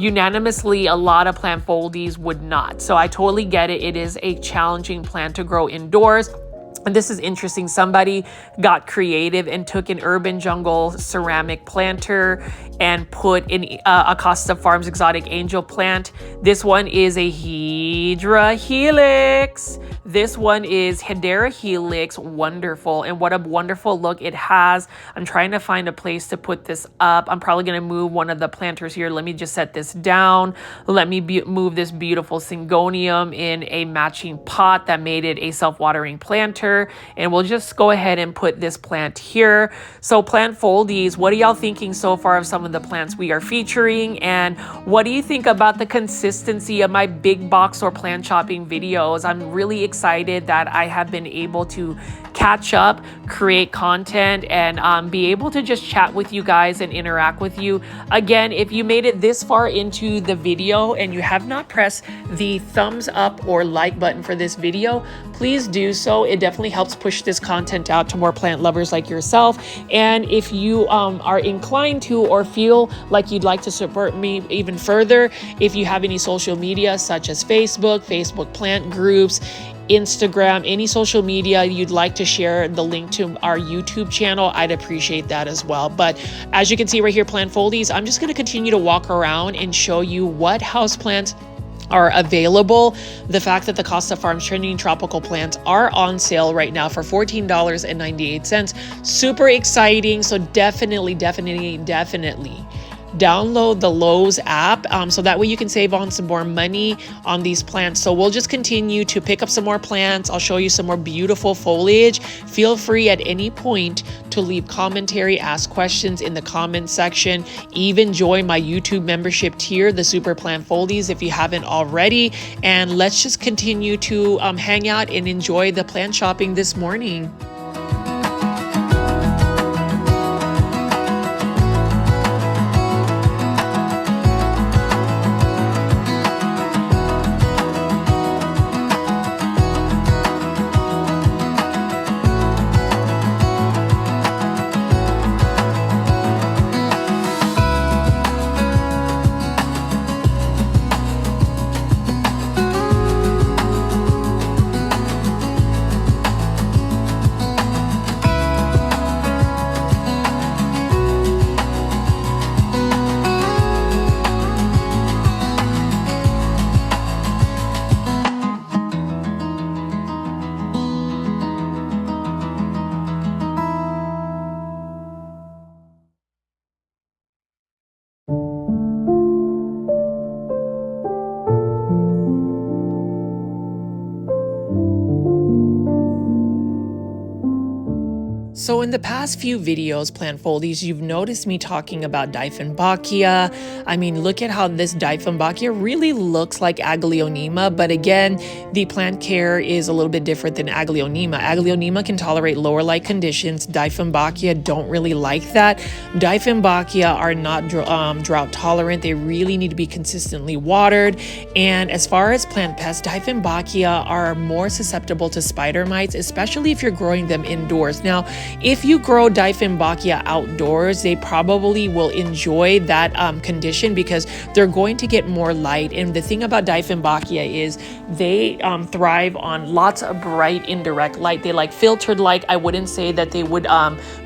unanimously a lot of plant foldies would not. So I totally get it. It is a challenging plant to grow indoors. And this is interesting. Somebody got creative and took an urban jungle ceramic planter and put in a Costa Farms exotic angel plant. This one is a Hedera helix. This one is Hedera helix. Wonderful. And what a wonderful look it has. I'm trying to find a place to put this up. I'm probably going to move one of the planters here. Let me just set this down. Let me move this beautiful syngonium in a matching pot that made it a self-watering planter. And we'll just go ahead and put this plant here. So plant foldies, what are y'all thinking so far of some of the plants we are featuring? And what do you think about the consistency of my big box or plant shopping videos? I'm really excited that I have been able to catch up, create content, and be able to just chat with you guys and interact with you. Again, if you made it this far into the video and you have not pressed the thumbs up or like button for this video, please do so. It definitely helps push this content out to more plant lovers like yourself. And if you are inclined to or feel like you'd like to support me even further, if you have any social media such as Facebook plant groups, Instagram, any social media you'd like to share the link to our YouTube channel, I'd appreciate that as well. But as you can see right here, plant foldies, I'm just going to continue to walk around and show you what houseplants are available. The fact that the Costa Farms Trending Tropical plants are on sale right now for $14.98. Super exciting. So definitely download the Lowe's app so that way you can save on some more money on these plants. So we'll just continue to pick up some more plants. I'll show you some more beautiful foliage. Feel free at any point to leave commentary, ask questions in the comment section. Even join my YouTube membership tier, the Super Plant Foldies, if you haven't already. And let's just continue to hang out and enjoy the plant shopping this morning. So in the past few videos, plant foldies, you've noticed me talking about Dieffenbachia. I mean, look at how this Dieffenbachia really looks like Aglaonema, but again, the plant care is a little bit different than Aglaonema. Aglaonema can tolerate lower light conditions. Dieffenbachia don't really like that. Dieffenbachia are not drought tolerant. They really need to be consistently watered. And as far as plant pests, Dieffenbachia are more susceptible to spider mites, especially if you're growing them indoors. Now, if you grow Dieffenbachia outdoors, they probably will enjoy that condition because they're going to get more light. And the thing about Dieffenbachia is they thrive on lots of bright indirect light. They like filtered light. I wouldn't say that they would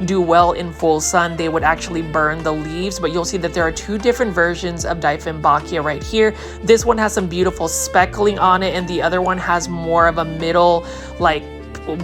do well in full sun. They would actually burn the leaves, but you'll see that there are two different versions of Dieffenbachia right here. This one has some beautiful speckling on it, and the other one has more of a middle, like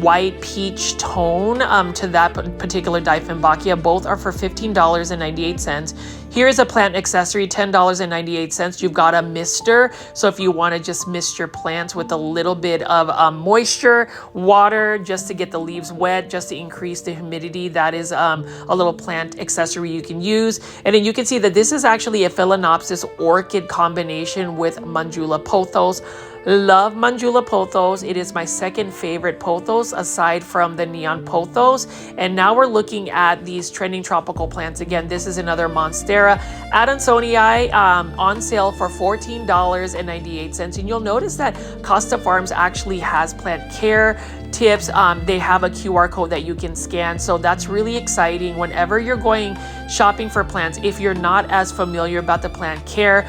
white peach tone to that particular Dieffenbachia. Both are for $15.98. Here's a plant accessory, $10.98. You've got a mister. So if you want to just mist your plants with a little bit of moisture, water, just to get the leaves wet, just to increase the humidity, that is a little plant accessory you can use. And then you can see that this is actually a Phalaenopsis orchid combination with Mandula pothos. Love Mandula pothos. It is my second favorite pothos aside from the neon pothos. And now we're looking at these trending tropical plants. Again, this is another Monstera Adansonii on sale for $14.98. And you'll notice that Costa Farms actually has plant care tips. They have a QR code that you can scan. So that's really exciting whenever you're going shopping for plants. If you're not as familiar about the plant care,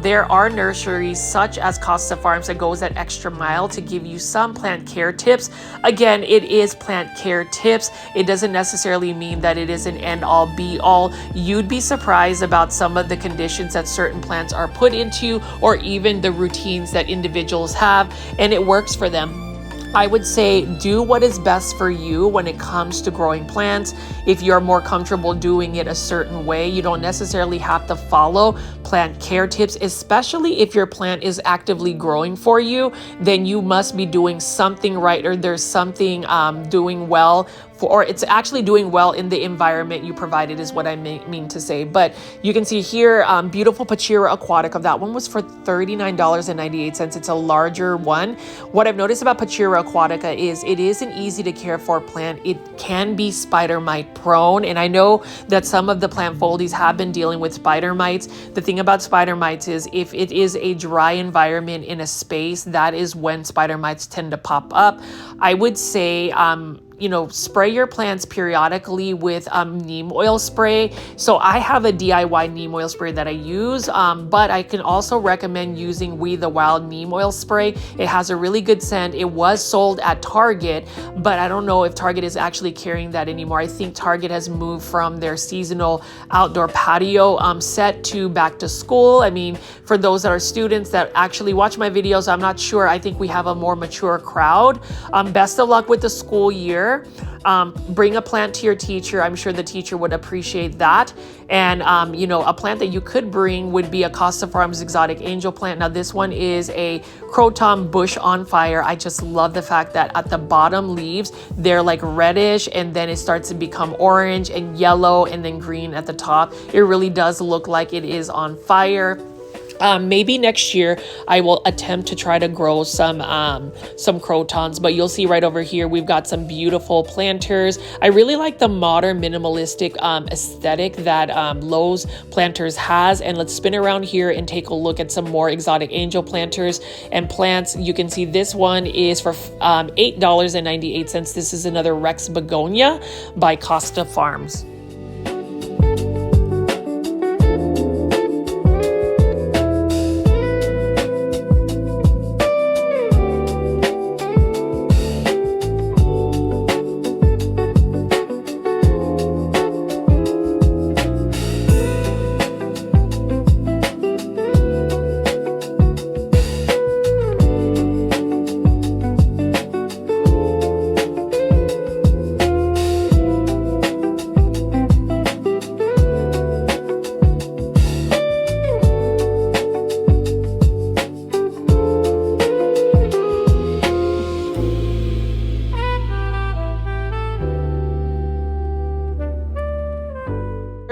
there are nurseries such as Costa Farms that goes that extra mile to give you some plant care tips. Again, it is plant care tips. It doesn't necessarily mean that it is an end all be all. You'd be surprised about some of the conditions that certain plants are put into, or even the routines that individuals have, and it works for them. I would say do what is best for you when it comes to growing plants. If you're more comfortable doing it a certain way, you don't necessarily have to follow plant care tips, especially if your plant is actively growing for you, then you must be doing something right, or there's something doing well, or it's actually doing well in the environment you provided is what I mean to say. But you can see here, beautiful Pachira aquatica. That one was for $39.98. It's a larger one. What I've noticed about Pachira aquatica is it is an easy to care for plant. It can be spider mite prone. And I know that some of the plant foldies have been dealing with spider mites. The thing about spider mites is if it is a dry environment in a space, that is when spider mites tend to pop up. I would say, spray your plants periodically with neem oil spray. So I have a DIY neem oil spray that I use, but I can also recommend using We the Wild neem oil spray. It has a really good scent. It was sold at Target, but I don't know if Target is actually carrying that anymore. I think Target has moved from their seasonal outdoor patio set to back to school. I mean, for those that are students that actually watch my videos, I'm not sure. I think we have a more mature crowd. Best of luck with the school year. Bring a plant to your teacher. I'm sure the teacher would appreciate that. And, a plant that you could bring would be a Costa Farms exotic angel plant. Now, this one is a croton bush on fire. I just love the fact that at the bottom leaves, they're like reddish, and then it starts to become orange and yellow and then green at the top. It really does look like it is on fire. Maybe next year I will attempt to try to grow some crotons, but you'll see right over here we've got some beautiful planters. I really like the modern minimalistic aesthetic that Lowe's Planters has. And let's spin around here and take a look at some more exotic angel planters and plants. You can see this one is for $8.98. This is another Rex begonia by Costa Farms.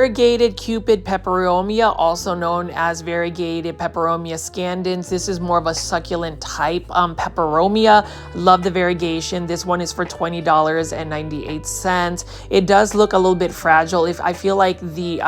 Variegated Cupid peperomia, also known as variegated peperomia scandens. This is more of a succulent type peperomia. Love the variegation. This one is for $20.98. It does look a little bit fragile. If I feel like the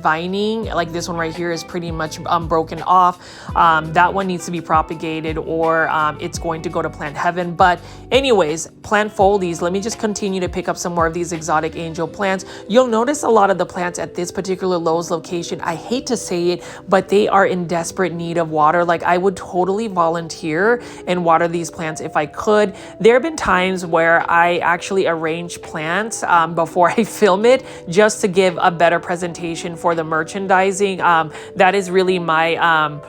vining, like this one right here, is pretty much broken off. That one needs to be propagated, or it's going to go to plant heaven. But anyways, plant foldies. Let me just continue to pick up some more of these exotic angel plants. You'll notice a lot of the plants at this particular Lowe's location, I hate to say it, but they are in desperate need of water. Like, I would totally volunteer and water these plants if I could. There have been times where I actually arrange plants before I film it, just to give a better presentation for the merchandising. That is really my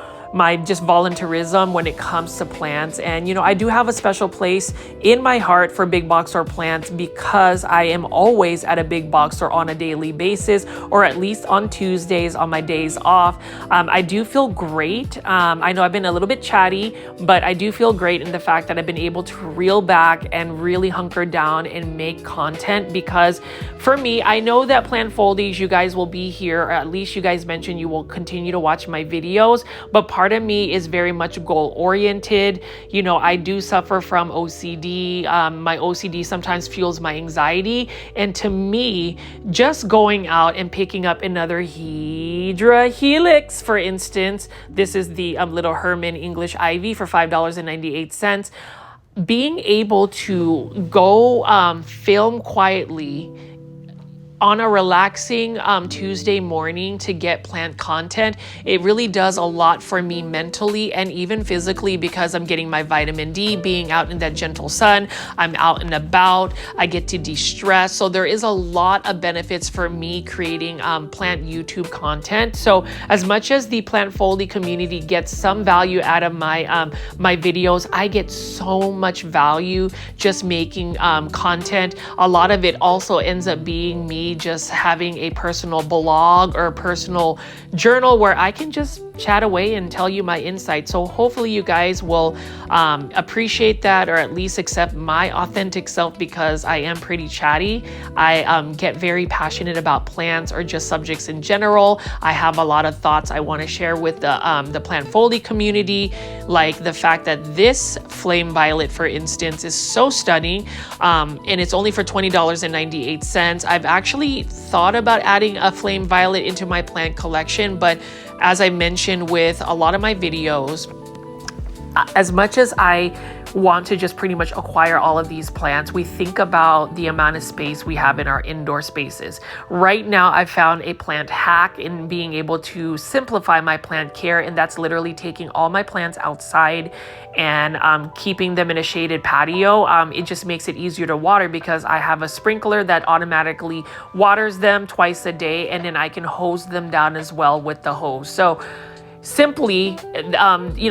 just volunteerism when it comes to plants. And I do have a special place in my heart for big box store plants, because I am always at a big box store on a daily basis, or at least on Tuesdays on my days off. I do feel great. I know I've been a little bit chatty, but I do feel great in the fact that I've been able to reel back and really hunker down and make content, because for me, I know that plant foldies, you guys will be here, or at least you guys mentioned you will continue to watch my videos, but part of me is very much goal oriented. I do suffer from OCD. My OCD sometimes fuels my anxiety. And to me, just going out and picking up another Hydra Helix, for instance, this is the little Herman English Ivy for $5.98. Being able to go film quietly on a relaxing Tuesday morning to get plant content, it really does a lot for me mentally and even physically, because I'm getting my vitamin D, being out in that gentle sun. I'm out and about. I get to de-stress. So there is a lot of benefits for me creating plant YouTube content. So as much as the plant foldy community gets some value out of my videos, I get so much value just making content. A lot of it also ends up being me just having a personal blog or a personal journal where I can just chat away and tell you my insights. So hopefully you guys will appreciate that, or at least accept my authentic self, because I am pretty chatty. I get very passionate about plants or just subjects in general. I have a lot of thoughts I want to share with the plant foldy community, like the fact that this flame violet, for instance, is so stunning, and it's only for $20.98. I've actually thought about adding a flame violet into my plant collection, but as I mentioned with a lot of my videos, as much as I want to just pretty much acquire all of these plants, we think about the amount of space we have in our indoor spaces. Right now, I've found a plant hack in being able to simplify my plant care, and that's literally taking all my plants outside and keeping them in a shaded patio. It just makes it easier to water, because I have a sprinkler that automatically waters them twice a day, and then I can hose them down as well with the hose. So simply,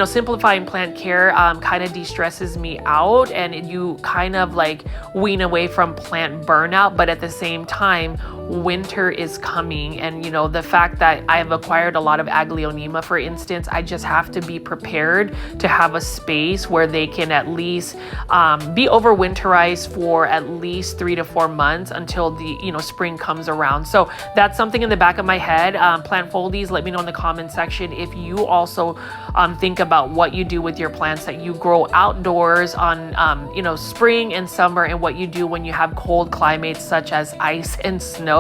simplifying plant care kind of de-stresses me out, and you kind of like wean away from plant burnout. But at the same time, winter is coming, and the fact that I have acquired a lot of aglaonema, for instance, I just have to be prepared to have a space where they can at least be overwinterized for at least 3 to 4 months until the spring comes around. So that's something in the back of my head. Plant foldies, let me know in the comment section if you also think about what you do with your plants that you grow outdoors on spring and summer, and what you do when you have cold climates such as ice and snow.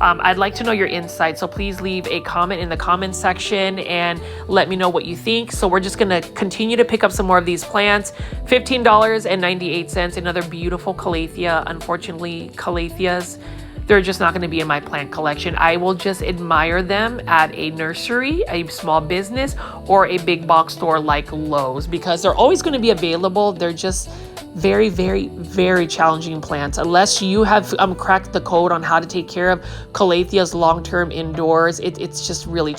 I'd like to know your insights, so please leave a comment in the comment section and let me know what you think. So we're just gonna continue to pick up some more of these plants. $15.98, another beautiful calathea. Unfortunately, calatheas, they're just not going to be in my plant collection. I will just admire them at a nursery, a small business, or a big box store like Lowe's, because they're always going to be available. They're just very, very, very challenging plants. Unless you have cracked the code on how to take care of calatheas long-term indoors, it's just really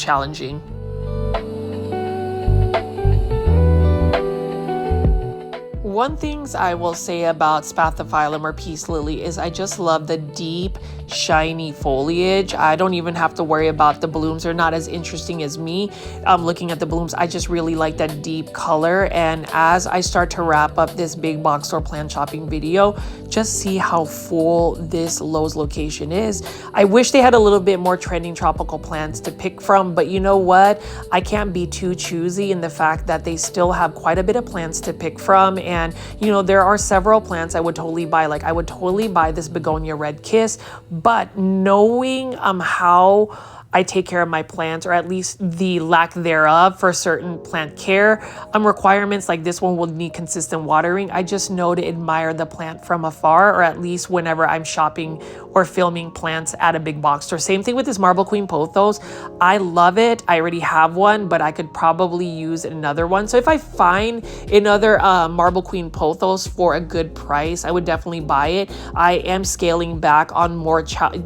one things I will say about Spathiphyllum or peace lily is I just love the deep, shiny foliage. I don't even have to worry about the blooms. They're not as interesting as me looking at the blooms. I just really like that deep color. And as I start to wrap up this big box store plant shopping video, just see how full this Lowe's location is. I wish they had a little bit more trending tropical plants to pick from, but you know what? I can't be too choosy in the fact that they still have quite a bit of plants to pick from. And you know, there are several plants I would totally buy. Like I would totally buy this begonia red kiss, but knowing how I take care of my plants, or at least the lack thereof for certain plant care requirements, like this one will need consistent watering. I just know to admire the plant from afar, or at least whenever I'm shopping or filming plants at a big box store. Same thing with this Marble Queen pothos. I love it. I already have one, but I could probably use another one. So if I find another Marble Queen pothos for a good price, I would definitely buy it. I am scaling back on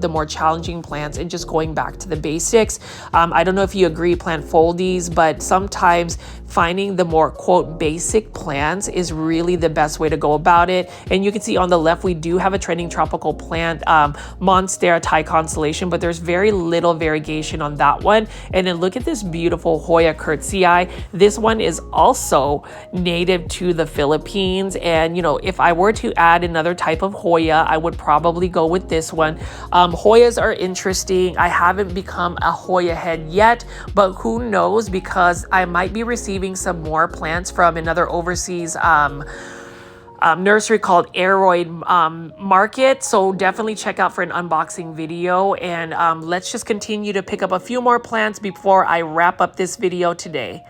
the more challenging plants and just going back to the basics. I don't know if you agree, plant foldies, but sometimes finding the more quote basic plants is really the best way to go about it. And you can see on the left, we do have a trending tropical plant, Monstera Thai Constellation, but there's very little variegation on that one. And then look at this beautiful Hoya Curtsii. This one is also native to the Philippines. And you know, if I were to add another type of Hoya, I would probably go with this one. Hoyas are interesting. I haven't become a Hoya head yet, but who knows, because I might be receiving some more plants from another overseas nursery called Aroid Market. So definitely check out for an unboxing video. And let's just continue to pick up a few more plants before I wrap up this video today.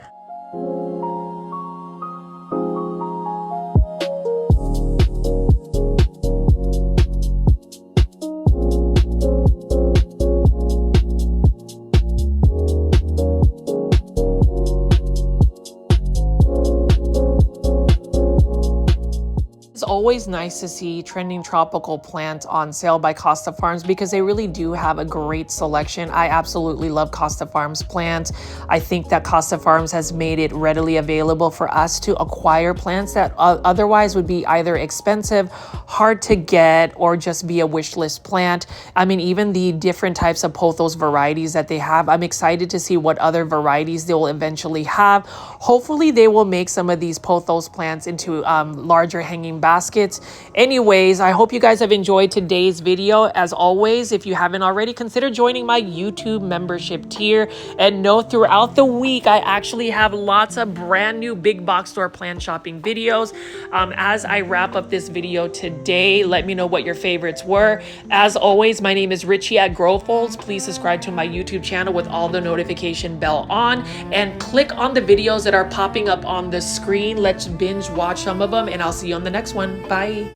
Always nice to see trending tropical plants on sale by Costa Farms because they really do have a great selection. I absolutely love Costa Farms plants. I think that Costa Farms has made it readily available for us to acquire plants that otherwise would be either expensive, hard to get, or just be a wish list plant. I mean, even the different types of pothos varieties that they have, I'm excited to see what other varieties they will eventually have. Hopefully they will make some of these pothos plants into larger hanging baskets. Anyways, I hope you guys have enjoyed today's video. As always, if you haven't already, consider joining my YouTube membership tier. And know throughout the week, I actually have lots of brand new big box store plant shopping videos. As I wrap up this video today, let me know what your favorites were. As always, my name is Richie at Growfolds. Please subscribe to my YouTube channel with all the notification bell on, and click on the videos that are popping up on the screen. Let's binge watch some of them, and I'll see you on the next one. Bye.